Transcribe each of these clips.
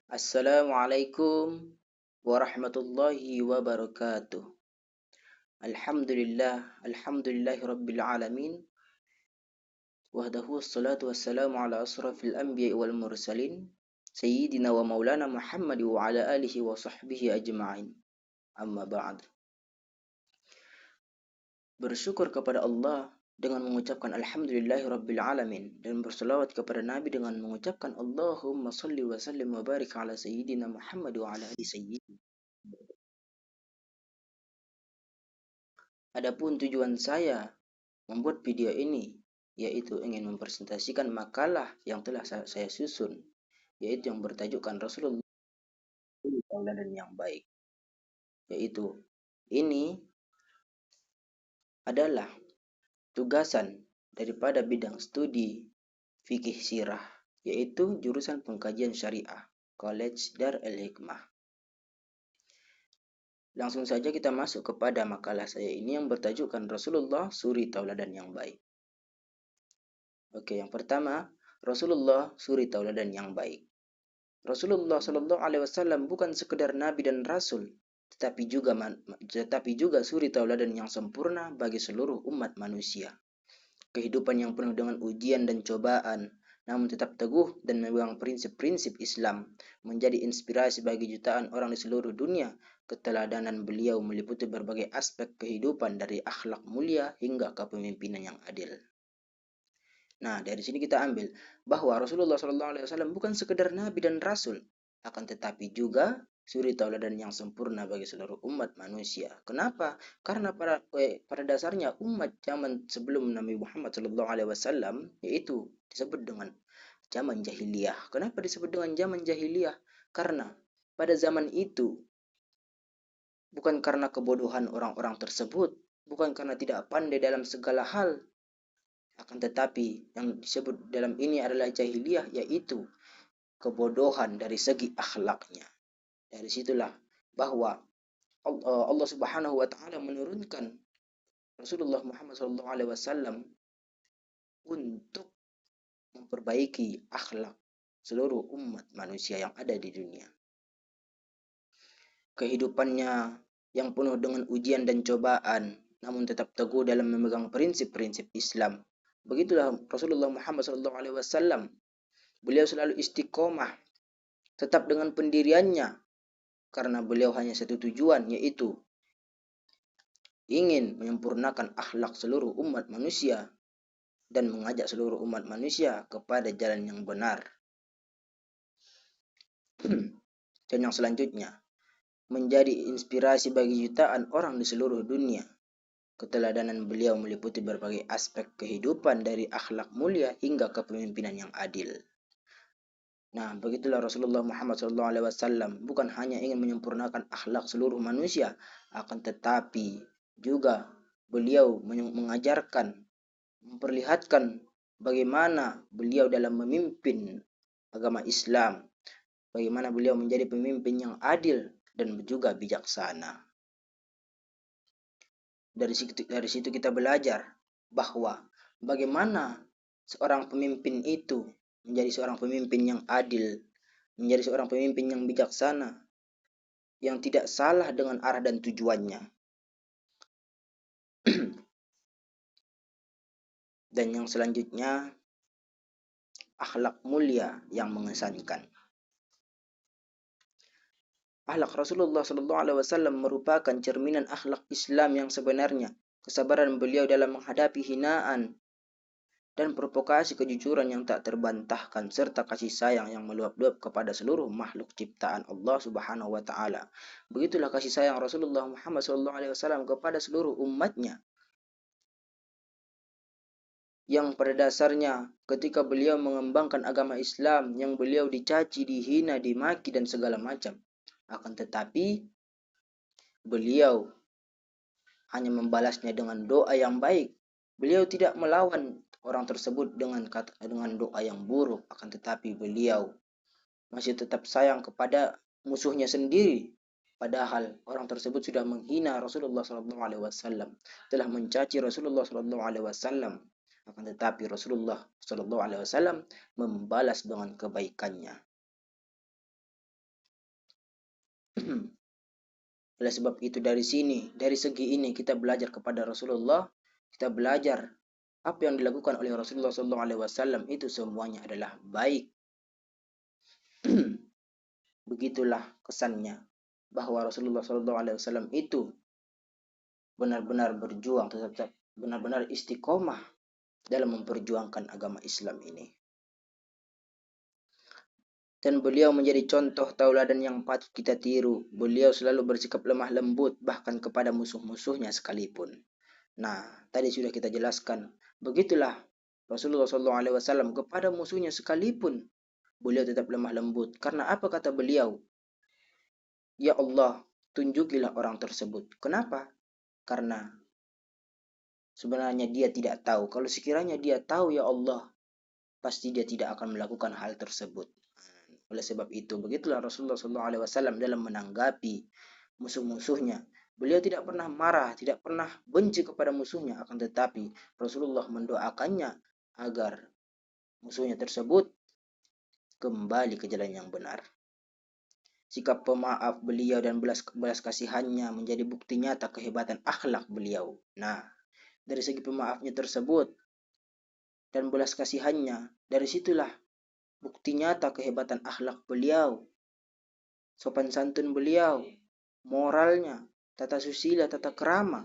Assalamualaikum warahmatullahi wabarakatuh. Alhamdulillahi rabbil alamin. Wahdahu wassalatu wassalamu ala asrafil anbiya wal mursalin. Sayyidina wa maulana Muhammad wa ala alihi wa sahbihi ajma'in. Amma ba'd. Bersyukur kepada Allah dengan mengucapkan alhamdulillahi rabbil alamin, dan berselawat kepada Nabi dengan mengucapkan Allahumma salli wa sallim wa barik ala sayyidina Muhammad wa ala ali sayyidina. Adapun tujuan saya membuat video ini, yaitu ingin mempresentasikan makalah yang telah saya susun, yaitu yang bertajukkan Rasulullah Tauladan yang baik. Yaitu ini adalah tugasan daripada bidang studi fikih sirah, yaitu jurusan pengkajian syariah College Dar El Hikmah. Langsung saja kita masuk kepada makalah saya ini yang bertajukkan Rasulullah Suri Tauladan yang baik. Oke, yang pertama, Rasulullah suri tauladan yang baik. Rasulullah Shallallahu Alaihi Wasallam bukan sekedar nabi dan rasul, tetapi juga suri tauladan yang sempurna bagi seluruh umat manusia. Kehidupan yang penuh dengan ujian dan cobaan, namun tetap teguh dan memegang prinsip-prinsip Islam, menjadi inspirasi bagi jutaan orang di seluruh dunia. Keteladanan beliau meliputi berbagai aspek kehidupan, dari akhlak mulia hingga kepemimpinan yang adil. Nah, dari sini kita ambil bahwa Rasulullah SAW bukan sekedar nabi dan rasul, akan tetapi juga suri tauladan yang sempurna bagi seluruh umat manusia. Kenapa? Karena pada dasarnya umat zaman sebelum Nabi Muhammad SAW, yaitu disebut dengan zaman jahiliyah. Kenapa disebut dengan zaman jahiliyah? Karena pada zaman itu bukan karena kebodohan orang-orang tersebut, bukan karena tidak pandai dalam segala hal, akan tetapi yang disebut dalam ini adalah jahiliyah, yaitu kebodohan dari segi akhlaknya. Dari situlah bahwa Allah Subhanahu wa taala menurunkan Rasulullah Muhammad SAW untuk memperbaiki akhlak seluruh umat manusia yang ada di dunia. Kehidupannya yang penuh dengan ujian dan cobaan, namun tetap teguh dalam memegang prinsip-prinsip Islam. Begitulah Rasulullah Muhammad SAW. Beliau selalu istiqomah, tetap dengan pendiriannya, karena beliau hanya satu tujuan, yaitu ingin menyempurnakan akhlak seluruh umat manusia dan mengajak seluruh umat manusia kepada jalan yang benar. Dan yang selanjutnya, menjadi inspirasi bagi jutaan orang di seluruh dunia. Keteladanan beliau meliputi berbagai aspek kehidupan, dari akhlak mulia hingga kepemimpinan yang adil. Nah, begitulah Rasulullah Muhammad SAW bukan hanya ingin menyempurnakan akhlak seluruh manusia, akan tetapi juga beliau mengajarkan, memperlihatkan bagaimana beliau dalam memimpin agama Islam, bagaimana beliau menjadi pemimpin yang adil dan juga bijaksana. Dari situ kita belajar bahwa bagaimana seorang pemimpin itu menjadi seorang pemimpin yang adil, menjadi seorang pemimpin yang bijaksana, yang tidak salah dengan arah dan tujuannya. Dan yang selanjutnya, akhlak mulia yang mengesankan. Akhlak Rasulullah SAW merupakan cerminan akhlak Islam yang sebenarnya. Kesabaran beliau dalam menghadapi hinaan dan provokasi, kejujuran yang tak terbantahkan, serta kasih sayang yang meluap-luap kepada seluruh makhluk ciptaan Allah Subhanahu wa taala. Begitulah kasih sayang Rasulullah Muhammad SAW kepada seluruh umatnya, yang pada dasarnya ketika beliau mengembangkan agama Islam, yang beliau dicaci, dihina, dimaki dan segala macam, akan tetapi beliau hanya membalasnya dengan doa yang baik. Beliau tidak melawan orang tersebut dengan doa yang buruk, akan tetapi beliau masih tetap sayang kepada musuhnya sendiri. Padahal orang tersebut sudah menghina Rasulullah SAW, telah mencaci Rasulullah SAW, akan tetapi Rasulullah SAW membalas dengan kebaikannya. Oleh sebab itu dari segi ini kita belajar kepada Rasulullah, kita belajar apa yang dilakukan oleh Rasulullah SAW itu semuanya adalah baik. Begitulah kesannya bahwa Rasulullah SAW itu benar-benar berjuang, tetap benar-benar istiqomah dalam memperjuangkan agama Islam ini. Dan beliau menjadi contoh tauladan yang patut kita tiru. Beliau selalu bersikap lemah lembut bahkan kepada musuh-musuhnya sekalipun. Nah, tadi sudah kita jelaskan. Begitulah Rasulullah SAW kepada musuhnya sekalipun beliau tetap lemah lembut. Karena apa kata beliau? Ya Allah, tunjukilah orang tersebut. Kenapa? Karena sebenarnya dia tidak tahu. Kalau sekiranya dia tahu ya Allah, pasti dia tidak akan melakukan hal tersebut. Oleh sebab itu, begitulah Rasulullah SAW dalam menanggapi musuh-musuhnya. Beliau tidak pernah marah, tidak pernah benci kepada musuhnya, akan tetapi Rasulullah mendoakannya agar musuhnya tersebut kembali ke jalan yang benar. Sikap pemaaf beliau dan belas kasihannya menjadi bukti nyata kehebatan akhlak beliau. Nah, dari segi pemaafnya tersebut dan belas kasihannya, dari situlah bukti nyata kehebatan akhlak beliau, sopan santun beliau, moralnya, tata susila, tata krama,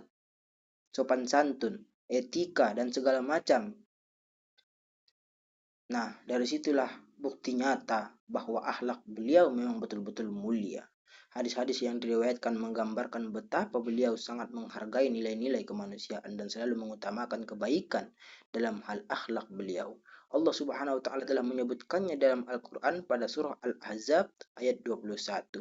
sopan santun, etika, dan segala macam. Nah, dari situlah bukti nyata bahwa akhlak beliau memang betul-betul mulia. Hadis-hadis yang diriwayatkan menggambarkan betapa beliau sangat menghargai nilai-nilai kemanusiaan dan selalu mengutamakan kebaikan dalam hal akhlak beliau. Allah Subhanahu wa taala telah menyebutkannya dalam Al-Qur'an pada surah Al-Ahzab ayat 21.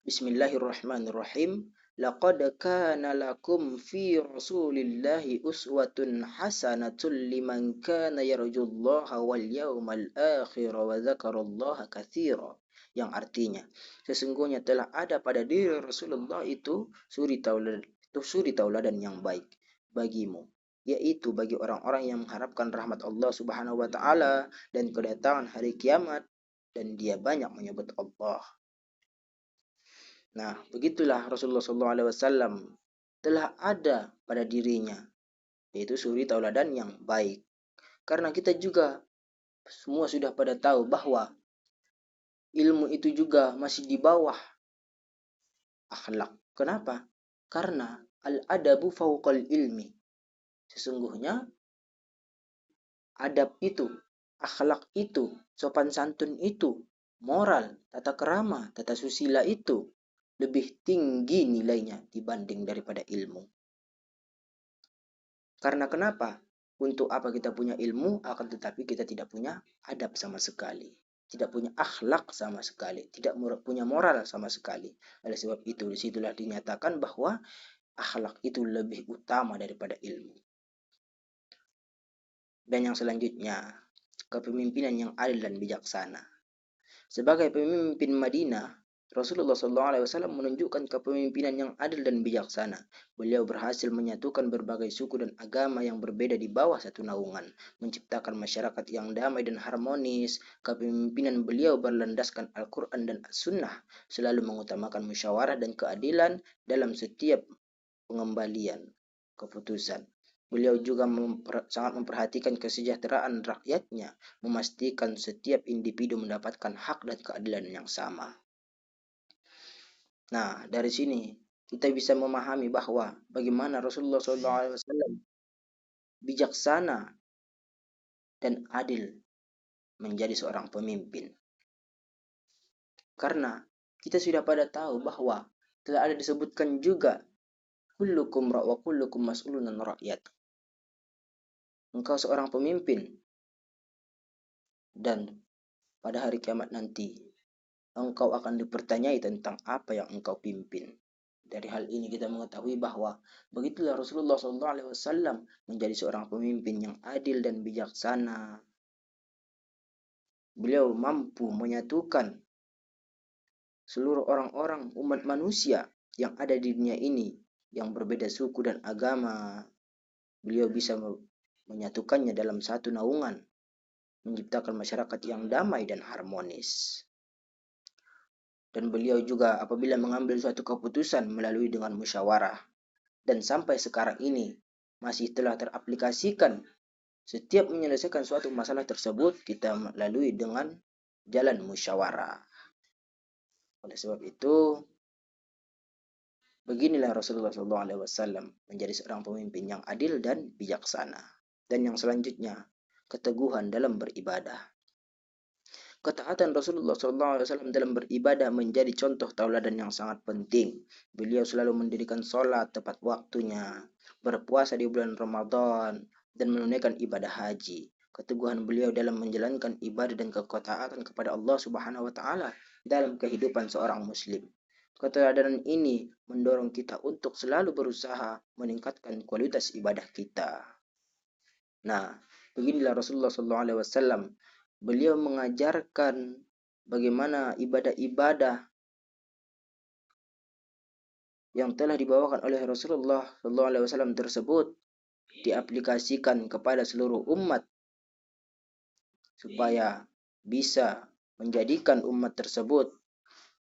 Bismillahirrahmanirrahim. Laqad kana lakum fi Rasulillahi uswatun hasanatun liman kana yarjullaha wal yawmal akhir wa dzakarallaha katsira. Yang artinya, sesungguhnya telah ada pada diri Rasulullah itu suri tauladan yang baik bagimu, yaitu bagi orang-orang yang mengharapkan rahmat Allah Subhanahu wa taala dan kedatangan hari kiamat, dan dia banyak menyebut Allah. Nah, begitulah Rasulullah SAW telah ada pada dirinya, yaitu suri tauladan yang baik. Karena kita juga semua sudah pada tahu bahwa ilmu itu juga masih di bawah akhlak. Kenapa? Karena al-adabu fauqal ilmi. Sesungguhnya adab itu, akhlak itu, sopan santun itu, moral, tata krama, tata susila itu lebih tinggi nilainya dibanding daripada ilmu. Karena kenapa? Untuk apa kita punya ilmu, akan tetapi kita tidak punya adab sama sekali. Tidak punya akhlak sama sekali. Tidak punya moral sama sekali. Oleh sebab itu, disitulah dinyatakan bahwa akhlak itu lebih utama daripada ilmu. Dan yang selanjutnya, kepemimpinan yang adil dan bijaksana. Sebagai pemimpin Madinah, Rasulullah SAW menunjukkan kepemimpinan yang adil dan bijaksana. Beliau berhasil menyatukan berbagai suku dan agama yang berbeda di bawah satu naungan, menciptakan masyarakat yang damai dan harmonis. Kepemimpinan beliau berlandaskan Al-Quran dan As-Sunnah, selalu mengutamakan musyawarah dan keadilan dalam setiap pengembalian keputusan. Beliau juga sangat memperhatikan kesejahteraan rakyatnya, memastikan setiap individu mendapatkan hak dan keadilan yang sama. Nah, dari sini kita bisa memahami bahwa bagaimana Rasulullah SAW bijaksana dan adil menjadi seorang pemimpin. Karena kita sudah pada tahu bahwa telah ada disebutkan juga kullukum ra' wa kullukum mas'ulun an ra'yat. Engkau seorang pemimpin, dan pada hari kiamat nanti engkau akan dipertanyai tentang apa yang engkau pimpin. Dari hal ini kita mengetahui bahwa begitulah Rasulullah SAW menjadi seorang pemimpin yang adil dan bijaksana. Beliau mampu menyatukan seluruh orang-orang umat manusia yang ada di dunia ini yang berbeda suku dan agama. Beliau bisa menyatukannya dalam satu naungan, menciptakan masyarakat yang damai dan harmonis. Dan beliau juga apabila mengambil suatu keputusan melalui dengan musyawarah. Dan sampai sekarang ini masih telah teraplikasikan. Setiap menyelesaikan suatu masalah tersebut kita melalui dengan jalan musyawarah. Oleh sebab itu, beginilah Rasulullah SAW menjadi seorang pemimpin yang adil dan bijaksana. Dan yang selanjutnya, keteguhan dalam beribadah. Ketaatan Rasulullah SAW dalam beribadah menjadi contoh tauladan yang sangat penting. Beliau selalu mendirikan sholat tepat waktunya, berpuasa di bulan Ramadan, dan menunaikan ibadah haji. Keteguhan beliau dalam menjalankan ibadah dan ketaatan kepada Allah Subhanahu wa Ta'ala dalam kehidupan seorang Muslim. Keteladanan ini mendorong kita untuk selalu berusaha meningkatkan kualitas ibadah kita. Nah, beginilah Rasulullah SAW. Beliau mengajarkan bagaimana ibadah-ibadah yang telah dibawakan oleh Rasulullah SAW tersebut diaplikasikan kepada seluruh umat supaya bisa menjadikan umat tersebut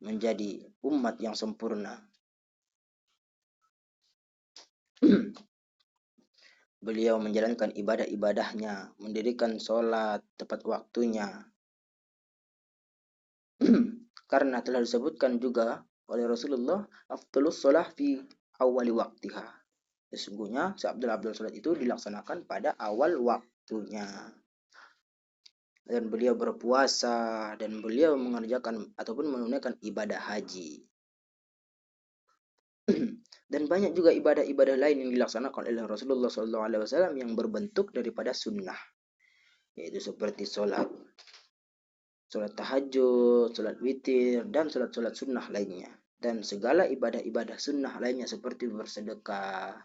menjadi umat yang sempurna. Beliau menjalankan ibadah-ibadahnya, mendirikan sholat tepat waktunya. Karena telah disebutkan juga oleh Rasulullah, afdalus sholah fi awali waktiha. Sesungguhnya Abdul sholat itu dilaksanakan pada awal waktunya. Dan beliau berpuasa dan beliau mengerjakan ataupun menunaikan ibadah haji. Dan banyak juga ibadah-ibadah lain yang dilaksanakan oleh Rasulullah SAW yang berbentuk daripada sunnah, yaitu seperti sholat tahajud, sholat witir, dan sholat sunnah lainnya. Dan segala ibadah-ibadah sunnah lainnya seperti bersedekah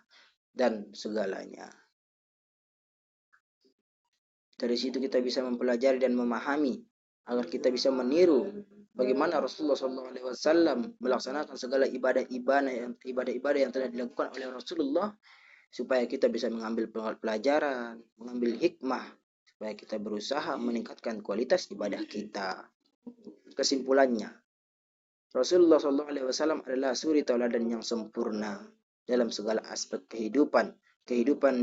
dan segalanya. Dari situ kita bisa mempelajari dan memahami agar kita bisa meniru bagaimana Rasulullah SAW melaksanakan segala ibadah-ibadah yang telah dilakukan oleh Rasulullah, supaya kita bisa mengambil pelajaran, mengambil hikmah, supaya kita berusaha meningkatkan kualitas ibadah kita. Kesimpulannya, Rasulullah SAW adalah suri tauladan yang sempurna dalam segala aspek kehidupan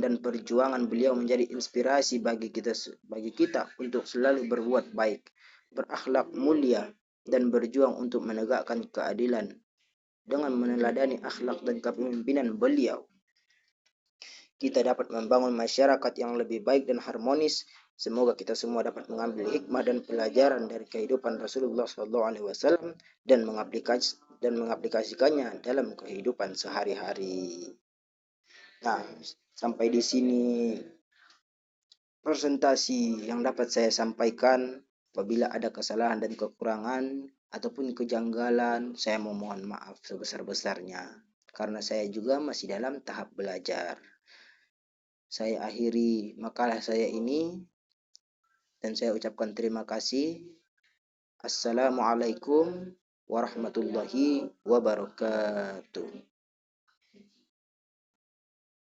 dan perjuangan. Beliau menjadi inspirasi bagi kita untuk selalu berbuat baik, berakhlak mulia, dan berjuang untuk menegakkan keadilan dengan meneladani akhlak dan kepemimpinan beliau. Kita dapat membangun masyarakat yang lebih baik dan harmonis. Semoga kita semua dapat mengambil hikmah dan pelajaran dari kehidupan Rasulullah SAW dan mengaplikasikannya dalam kehidupan sehari-hari. Nah, sampai di sini presentasi yang dapat saya sampaikan. Apabila ada kesalahan dan kekurangan ataupun kejanggalan, saya memohon maaf sebesar-besarnya, karena saya juga masih dalam tahap belajar. Saya akhiri makalah saya ini dan saya ucapkan terima kasih. Assalamualaikum warahmatullahi wabarakatuh.